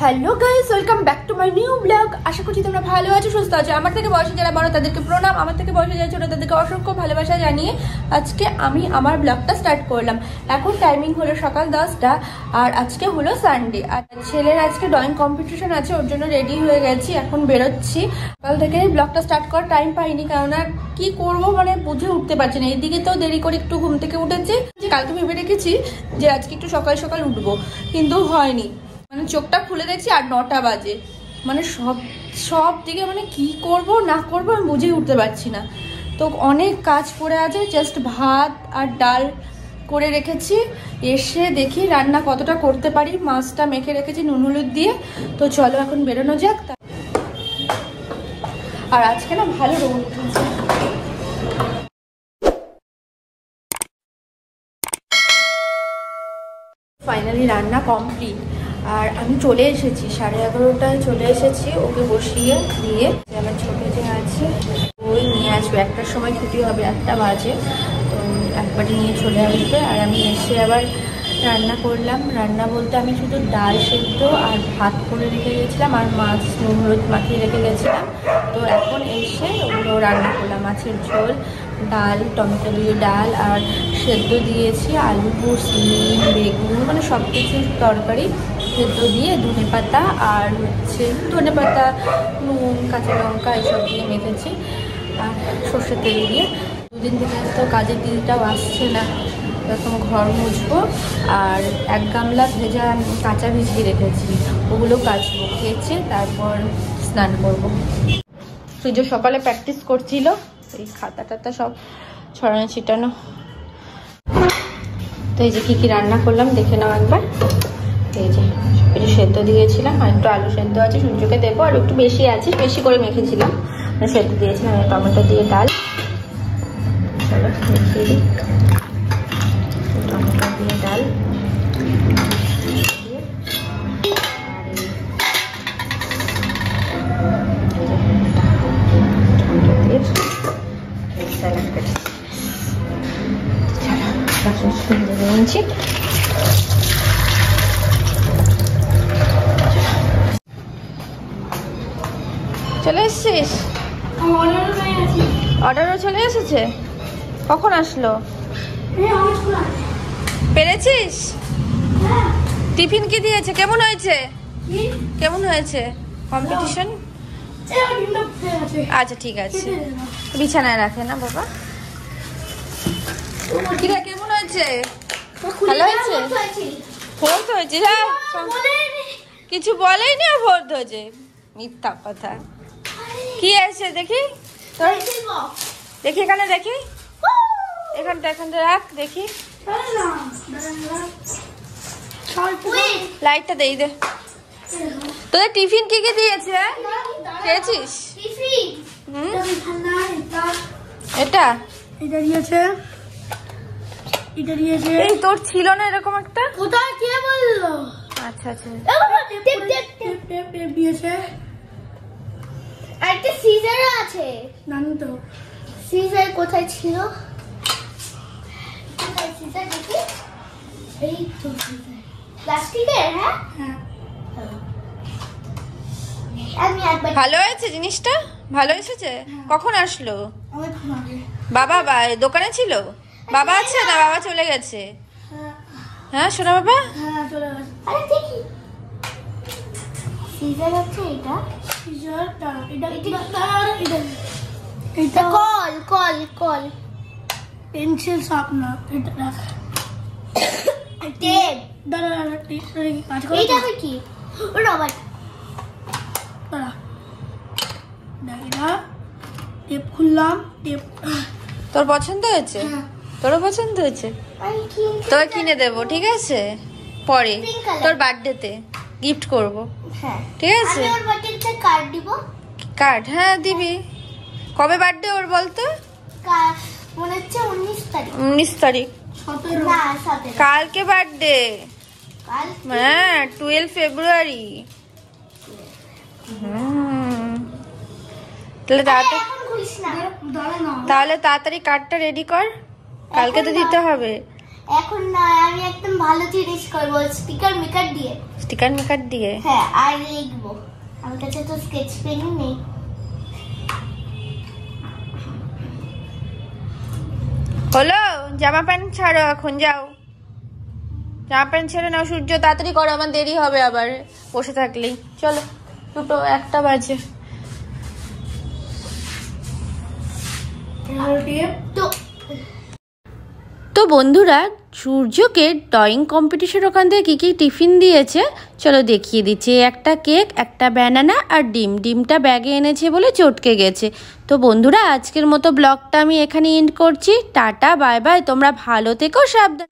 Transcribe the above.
Hello guys, welcome back to my new blog. আশা করছি তোমরা ভালো আছো, সুস্থ আছো। আমার থেকে বয়সে যারা বড় তাদেরকে প্রণাম, আমার থেকে বয়সে যারা ছোট তাদেরকে অসংখ্য ভালোবাসা জানিয়ে আজকে আমি আমার ব্লগটা স্টার্ট করলাম। এখন টাইমিং হলো সকাল 10টা আর আজকে হলো সানডে। আর ছেলের আজকে ড্রয়িং কম্পিটিশন আছে, ওর জন্য রেডি হয়ে গেছি, এখন বেরোচ্ছি। সকাল থেকে ব্লগটা স্টার্ট করার টাইম পাইনি, কেননা কি করবো মানে বুঝে উঠতে পারছি না। এদিকে তো দেরি করে একটু ঘুম থেকে উঠেছি, কালকে ভেবে রেখেছি যে আজকে একটু সকাল সকাল উঠবো, কিন্তু হয়নি। মানে চোখটা খুলে দেখছি আর 9টা বাজে। মানে সব দিকে মানে কি করব না করব আমি বুঝে উঠতে পারছি না। তো অনেক কাজ পড়ে আছে, জাস্ট ভাত আর ডাল করে রেখেছি। এসে দেখি রান্না কতটা করতে পারি। মাছটা মেখে রেখেছি নুন হলুদ দিয়ে। তো চলো এখন বেরোনো যাক। আর আজকে না ভালো রোদ উঠেছে। ফাইনালি রান্না কমপ্লিট আর আমি চলে এসেছি, 11:30টায় চলে এসেছি। ওকে বসিয়ে দিয়ে আমার ছোট যে আছে ওই নিয়ে আসবে, 1টার সময় ছুটি হবে, 1টা বাজে। তো একবারে নিয়ে চলে আসবে। আর আমি এসে আবার রান্না করলাম। রান্না বলতে আমি শুধু ডাল সেদ্ধ আর ভাত করে রেখে গেছিলাম আর মাছ নুন হলুদ মাখিয়ে রেখে গেছিলাম। তো এখন এসে ওগুলো রান্না করলাম। মাছের ঝোল, ডাল, টমেটো দিয়ে ডাল আর সেদ্ধ দিয়েছি আলু, সিম, বেগুন, মানে সব কিছুর তরকারি সেদ্ধ দিয়ে ধনেপাতা আর ধনেপাতা, নুন, কাঁচা লঙ্কা এসব দিয়ে মেখেছি আর সর্ষের তেল দিয়ে। দুদিন থেকে তো কাজের দিনটাও আসছে না, এরকম ঘর মুছবো। আর 1 গামলা ভেজা কাঁচা ভিজিয়ে রেখেছি, ওগুলো কাচবো, কেচে তারপর স্নান করবো। সূর্য সকালে প্র্যাকটিস করছিল, এই খাতা টাতা সব ছড়ানো ছিটানো। তো এই যে কী রান্না করলাম দেখে নাও একবার। এই যে একটু সেদ্ধ দিয়েছিলাম আর একটু আলু সেদ্ধ আছে, সূর্যকে দেবো। আর একটু বেশি আছে, বেশি করে মেখেছিলাম, সেদ্ধ দিয়েছিলাম। টমেটো দিয়ে ডাল, চলো দেখিয়ে দিই। টমেটো দিয়ে ডাল চলে এসছিস? অর্ডারও চলে এসেছে? কখন আসলো? পেরেছিস? টিফিন কি দিয়েছে? কেমন হয়েছে? কেমন হয়েছে কম্পিটিশন? আচ্ছা ঠিক আছে, বিছানায় রাখে না বাবা। কিরা কেমন হয়েছে? ভালো হয়েছে? ফোর্থ হয়েছে? কিছু বলেইনি আর ফোর্থ হয়েছে? মিথ্যা কথা। কি আছে দেখি তোর, দেখি এখানে, দেখি এখানটা রাখ দেখি। লাইটটা দেই দে। তোদের টিফিন কি কি দিয়েছে? খেয়েছিস? এটা দিয়েছে, এটা দিয়েছে। এই তোর ছিল না এরকম একটা? কোথায় কে বললো? আচ্ছা আচ্ছা, দিয়েছে। একটা সিজারও আছে। জানি তো সিজার কোথায় ছিল। সিজার দেখি, এই তো সিজার প্লাস্টিকের। হ্যাঁ হ্যাঁ, ভালো হয়েছে জিনিসটা, ভালো এসেছে। কখন আসলো? বাবা দোকানে ছিল? বাবা আছে না? বাবা চলে গেছে? হ্যাঁ শোনা বাবা। সিজার আছে, এটা সিজারটা, এটা কল পেন্সিল শার্পনার, এটা রাখ। টেপ, এটা কি? ওটা আবার টেপ খুললাম। টেপ তোর পছন্দ হয়েছে? তোরও পছন্দ হয়েছে? তোকে কিনে দেবো, ঠিক আছে? পরে তোর বার্থডেতে গিফট করবো, ঠিক আছে? কার্ড দিব। কার্ড? হ্যাঁ দিবি। কবে বার্থডে ওর বলতো? মনে হচ্ছে 19 তারিখ। কালকে বার্থডে। হ্যাঁ 12 ফেব্রুয়ারি। তাহলে তাড়াতাড়ি কার্ডটা রেডি কর, কালকে তো দিতে হবে। এখন না, আমি একদম ভালো জিনিস করবো, স্টিকার মেকার দিয়ে। স্টিকার মেকার দিয়ে? হ্যাঁ, আর লিখবো। আমার কাছে তো স্কেচ পেনই নেই। হলো, জামা প্যান্ট ছাড়ো, এখন যাও। জামা প্যান্ট ছেড়ে নাও সূর্য, তাড়াতাড়ি করো, আমার দেরি হবে আবার বসে থাকলেই। চলো, 2টো 1টা বাজে। তো বন্ধুরা, সূর্যকে ড্রয়িং কম্পিটিশন ওখান থেকে কী কী টিফিন দিয়েছে চলো দেখিয়ে দিচ্ছি। একটা কেক, একটা ব্যানানা আর ডিমটা ব্যাগে এনেছে বলে চটকে গেছে। তো বন্ধুরা, আজকের মতো ব্লগটা আমি এখানে এন্ড করছি। টাটা, বাই বাই, তোমরা ভালো থেকো, সাবধান।